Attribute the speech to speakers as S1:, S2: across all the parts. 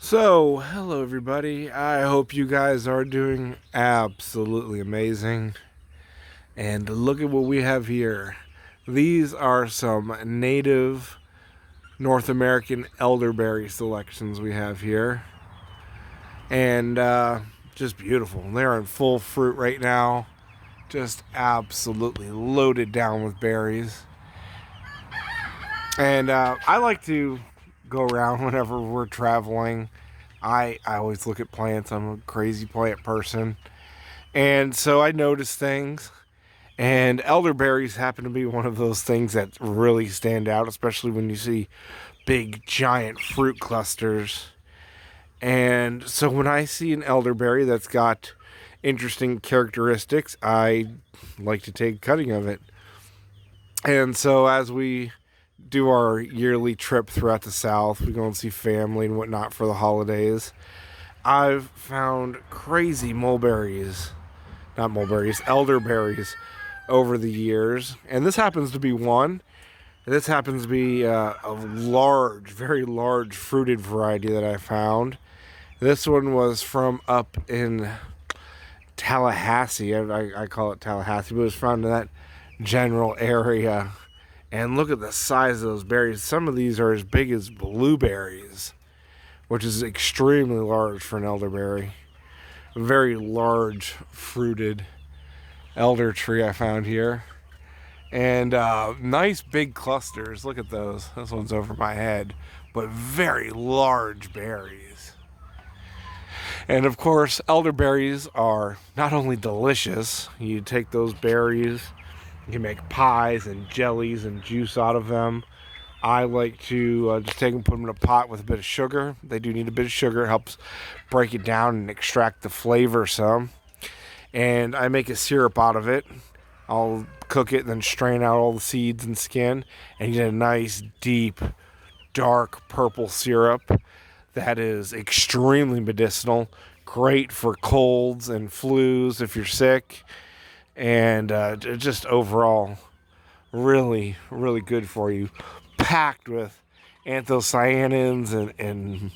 S1: So, hello everybody. I hope you guys are doing absolutely amazing. And look at what we have here. These are some native North American elderberry selections we have here. And just beautiful. They're in full fruit right now. Just absolutely loaded down with berries. And I like to go around whenever we're traveling. I always look at plants. I'm a crazy plant person. And so I notice things. And elderberries happen to be one of those things that really stand out, especially when you see big, giant fruit clusters. And so when I see an elderberry that's got interesting characteristics, I like to take a cutting of it. And so as we do our yearly trip throughout the South, we go and see family and whatnot for the holidays. I've found crazy elderberries over the years. And this happens to be one. This happens to be a large, very large fruited variety that I found. This one was from up in Tallahassee. I call it Tallahassee, but it was found in that general area. And look at the size of those berries. Some of these are as big as blueberries, which is extremely large for an elderberry. A very large fruited elder tree I found here. And nice big clusters. Look at those. This one's over my head, but very large berries. And of course, elderberries are not only delicious, you take those berries, you can make pies and jellies and juice out of them. I like to just take them, put them in a pot with a bit of sugar. They do need a bit of sugar. It helps break it down and extract the flavor some. And I make a syrup out of it. I'll cook it and then strain out all the seeds and skin. And you get a nice, deep, dark purple syrup that is extremely medicinal. Great for colds and flus if you're sick. And just overall, really, really good for you. Packed with anthocyanins and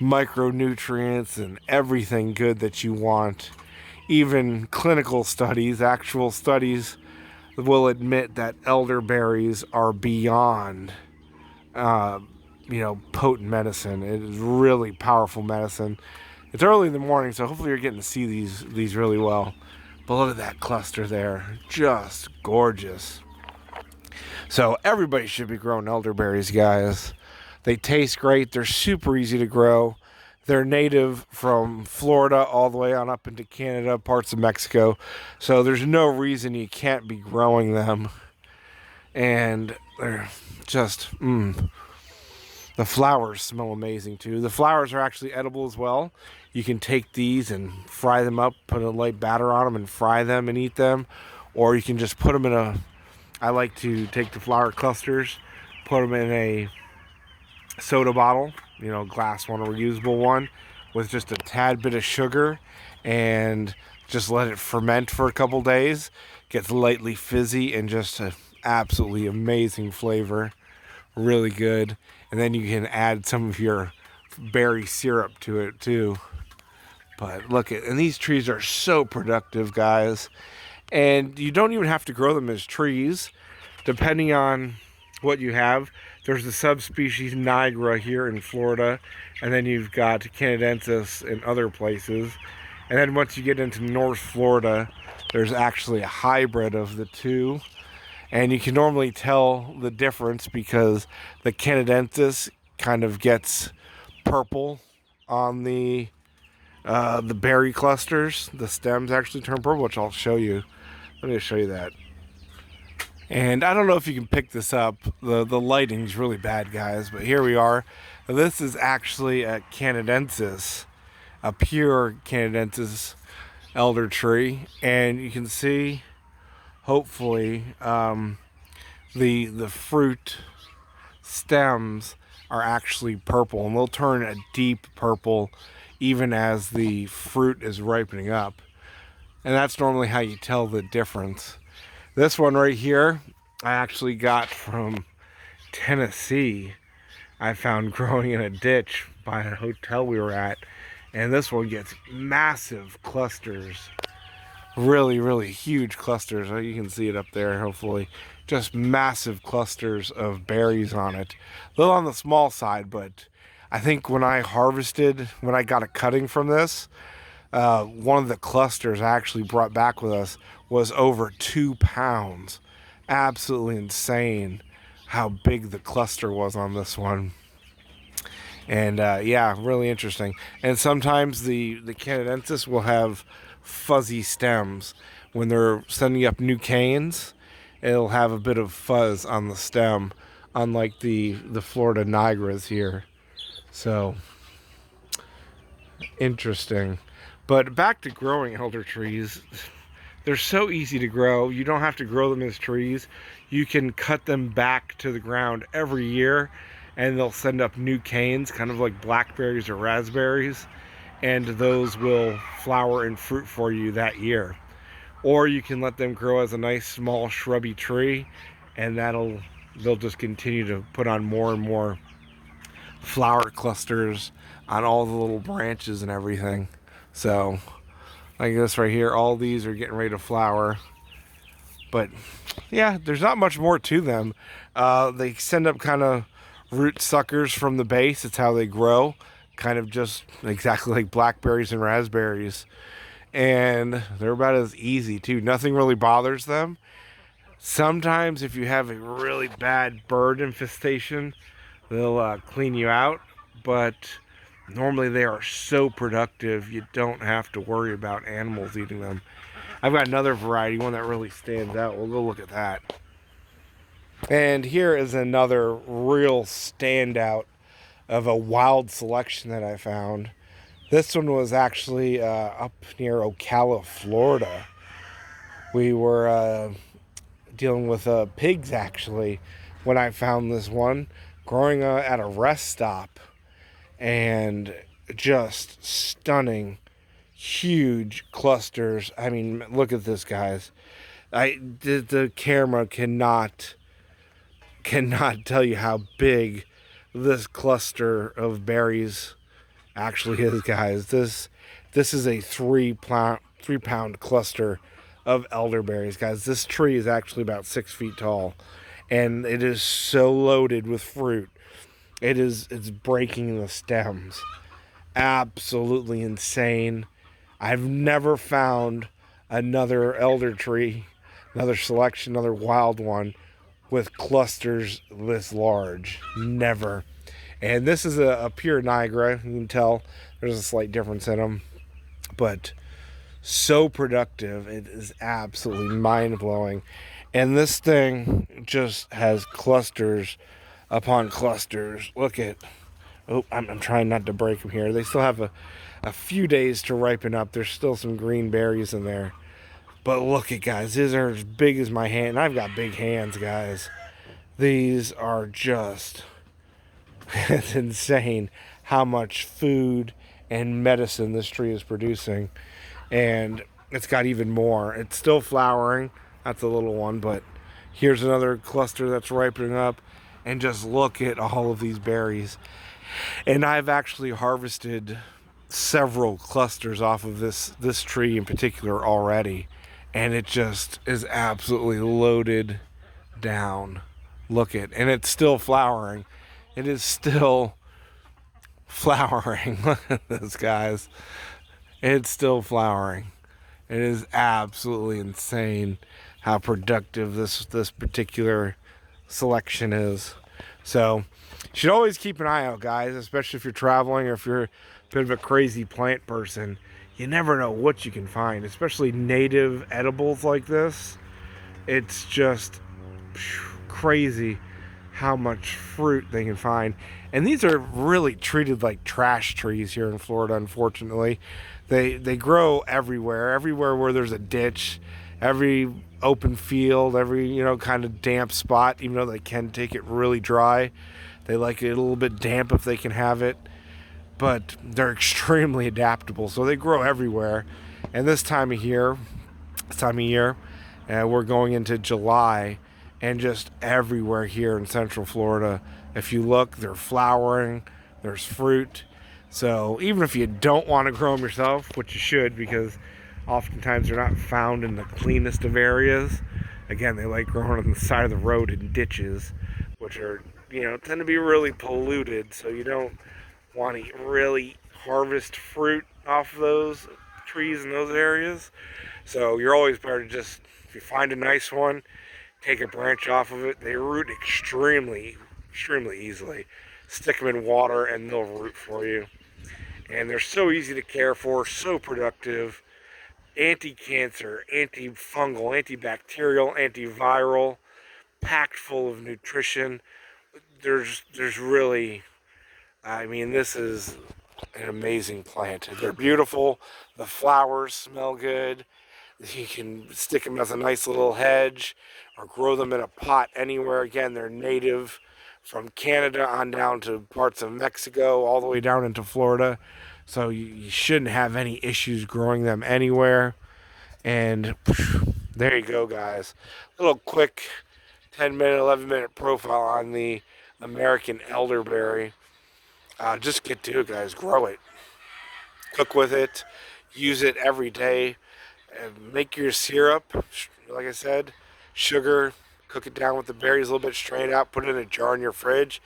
S1: micronutrients and everything good that you want. Even clinical studies, actual studies, will admit that elderberries are beyond, potent medicine. It is really powerful medicine. It's early in the morning, so hopefully you're getting to see these really well. But look at that cluster there, just gorgeous. So everybody should be growing elderberries, guys. They taste great. They're super easy to grow. They're native from Florida all the way on up into Canada, parts of Mexico. So there's no reason you can't be growing them. And they're just, the flowers smell amazing too. The flowers are actually edible as well. You can take these and fry them up, put a light batter on them and fry them and eat them. Or you can just put them in I like to take the flower clusters, put them in a soda bottle, glass one or reusable one, with just a tad bit of sugar, and just let it ferment for a couple days. Gets lightly fizzy and just an absolutely amazing flavor. Really good. And then you can add some of your berry syrup to it too. But and these trees are so productive, guys. And you don't even have to grow them as trees, depending on what you have. There's the subspecies nigra here in Florida, and then you've got canadensis in other places. And then once you get into North Florida, there's actually a hybrid of the two. And you can normally tell the difference because the canadensis kind of gets purple on the berry clusters. The stems actually turn purple, which I'll show you. Let me show you that. And I don't know if you can pick this up. The lighting's really bad, guys, but here we are. This is actually a canadensis, a pure canadensis elder tree, and you can see, hopefully, the fruit stems are actually purple, and they'll turn a deep purple even as the fruit is ripening up. And that's normally how you tell the difference. This one right here, I actually got from Tennessee. I found growing in a ditch by a hotel we were at. And this one gets massive clusters. Really, really huge clusters. You can see it up there, hopefully. Just massive clusters of berries on it. A little on the small side, but I think when I got a cutting from this, one of the clusters I actually brought back with us was over 2 pounds. Absolutely insane how big the cluster was on this one. And yeah, really interesting. And sometimes the canadensis will have fuzzy stems. When they're sending up new canes, it'll have a bit of fuzz on the stem, unlike the Florida nigras here. So interesting. But back to growing elder trees. They're so easy to grow. You don't have to grow them as trees. You can cut them back to the ground every year, and they'll send up new canes, kind of like blackberries or raspberries, and those will flower and fruit for you that year. Or you can let them grow as a nice small shrubby tree, and they'll just continue to put on more and more flower clusters on all the little branches and everything. So like this right here, all these are getting ready to flower. But yeah, there's not much more to them. They send up kind of root suckers from the base. It's how they grow, kind of just exactly like blackberries and raspberries. And they're about as easy too. Nothing really bothers them. Sometimes if you have a really bad bird infestation, they'll clean you out. But normally they are so productive, you don't have to worry about animals eating them. I've got another variety, one that really stands out. We'll go look at that. And here is another real standout of a wild selection that I found. This one was actually up near Ocala, Florida. We were dealing with pigs, actually, when I found this one, growing at a rest stop. And just stunning, huge clusters. I mean, look at this, guys. The camera cannot tell you how big this cluster of berries actually is, guys. This is a 3-pound cluster of elderberries, guys. This tree is actually about 6 feet tall, and it is so loaded with fruit. It's breaking the stems. Absolutely insane. I've never found another elder tree, another selection, another wild one with clusters this large. Never. And this is a pure Niagara. You can tell there's a slight difference in them, but so productive. It is absolutely mind-blowing. And this thing just has clusters upon clusters. Look at, oh, I'm trying not to break them here. They still have a few days to ripen up. There's still some green berries in there. But look at, guys, these are as big as my hand. I've got big hands, guys. These are just, it's insane how much food and medicine this tree is producing. And it's got even more. It's still flowering. That's a little one, but here's another cluster that's ripening up. And just look at all of these berries. And I've actually harvested several clusters off of this tree in particular already. And it just is absolutely loaded down. Look at, and it's still flowering. It is still flowering. Look at this, guys. It's still flowering. It is absolutely insane how productive this particular selection is. So you should always keep an eye out, guys, especially if you're traveling or if you're a bit of a crazy plant person. You never know what you can find, especially native edibles like this. It's just crazy how much fruit they can find. And these are really treated like trash trees here in Florida, unfortunately. They grow everywhere where there's a ditch, every open field, every kind of damp spot. Even though they can take it really dry, they like it a little bit damp if they can have it. But they're extremely adaptable, so they grow everywhere. And this time of year, we're going into July, and just everywhere here in Central Florida, If you look, they're flowering, there's fruit. So even if you don't want to grow them yourself, which you should, because oftentimes they're not found in the cleanest of areas. Again, they like growing on the side of the road in ditches, which are, tend to be really polluted. So you don't want to really harvest fruit off of those trees in those areas. So you're always better to just, if you find a nice one, take a branch off of it. They root extremely easily. Stick them in water and they'll root for you. And they're so easy to care for, so productive. Anti-cancer, antifungal, antibacterial, antiviral, packed full of nutrition. There's really, this is an amazing plant. They're beautiful. The flowers smell good. You can stick them as a nice little hedge or grow them in a pot anywhere. Again, they're native from Canada on down to parts of Mexico, all the way down into Florida. So you shouldn't have any issues growing them anywhere. And there you go, guys. A little quick 10-minute, 11-minute profile on the American elderberry. Just get to it, guys. Grow it. Cook with it. Use it every day. Make your syrup, like I said, sugar. Cook it down with the berries a little bit, strain it out, put it in a jar in your fridge.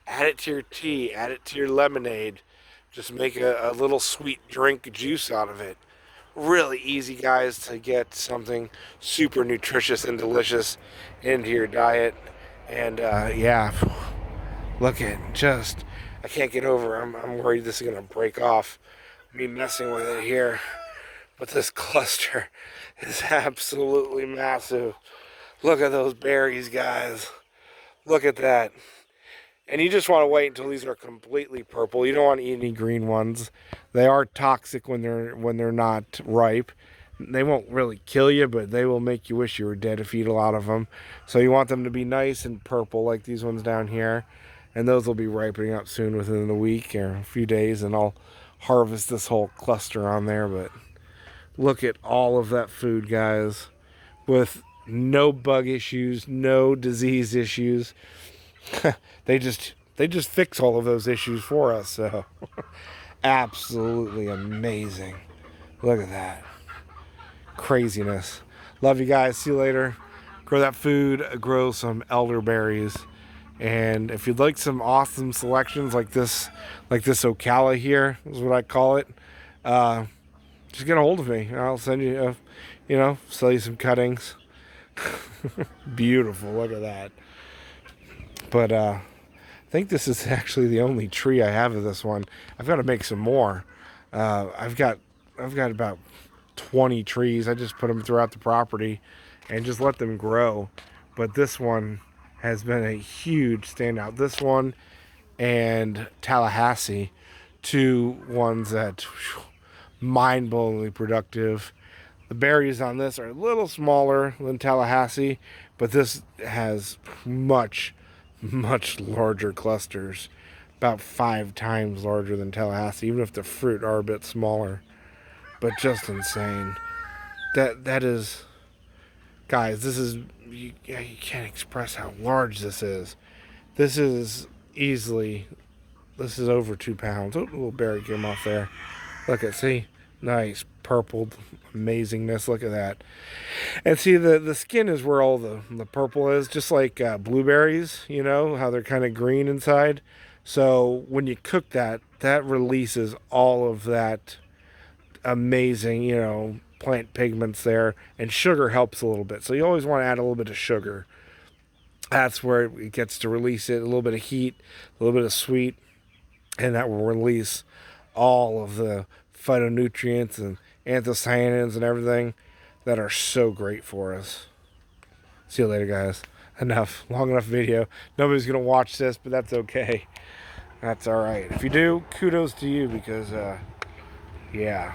S1: Add it to your tea, add it to your lemonade. Just make a little sweet drink juice out of it. Really easy, guys, to get something super nutritious and delicious into your diet. And yeah, look at just, I can't get over. I'm worried this is gonna break off. Me messing with it here, but this cluster is absolutely massive. Look at those berries, guys. Look at that. And you just want to wait until these are completely purple. You don't want to eat any green ones. They are toxic when they're not ripe. They won't really kill you, but they will make you wish you were dead if you eat a lot of them. So you want them to be nice and purple like these ones down here. And those will be ripening up soon within a week or a few days, and I'll harvest this whole cluster on there. But look at all of that food, guys, with no bug issues, no disease issues. they just fix all of those issues for us. So absolutely amazing. Look at that craziness. Love you guys. See you later. Grow that food. Grow some elderberries. And if you'd like some awesome selections like this Ocala here is what I call it, just get a hold of me. I'll send you, sell you some cuttings. Beautiful. Look at that. But I think this is actually the only tree I have of this one. I've got to make some more. I've got about 20 trees. I just put them throughout the property and just let them grow. But this one has been a huge standout. This one and Tallahassee, two ones that mind-blowingly productive. The berries on this are a little smaller than Tallahassee, but this has much larger clusters, about 5 times larger than Tallahassee, even if the fruit are a bit smaller. But just insane. That is, guys, this is, you can't express how large this is. This is over 2 pounds. Oh, a little berry came off there. Look at, see, nice purpled amazingness. Look at that. And see, the skin is where all the purple is, just like blueberries, how they're kind of green inside. So when you cook that releases all of that amazing, plant pigments there, and sugar helps a little bit. So you always want to add a little bit of sugar. That's where it gets to release it, a little bit of heat, a little bit of sweet, and that will release all of the phytonutrients and anthocyanins and everything that are so great for us. See you later, guys. Long enough video. Nobody's gonna watch this, but that's okay. That's all right. If you do, kudos to you, because yeah.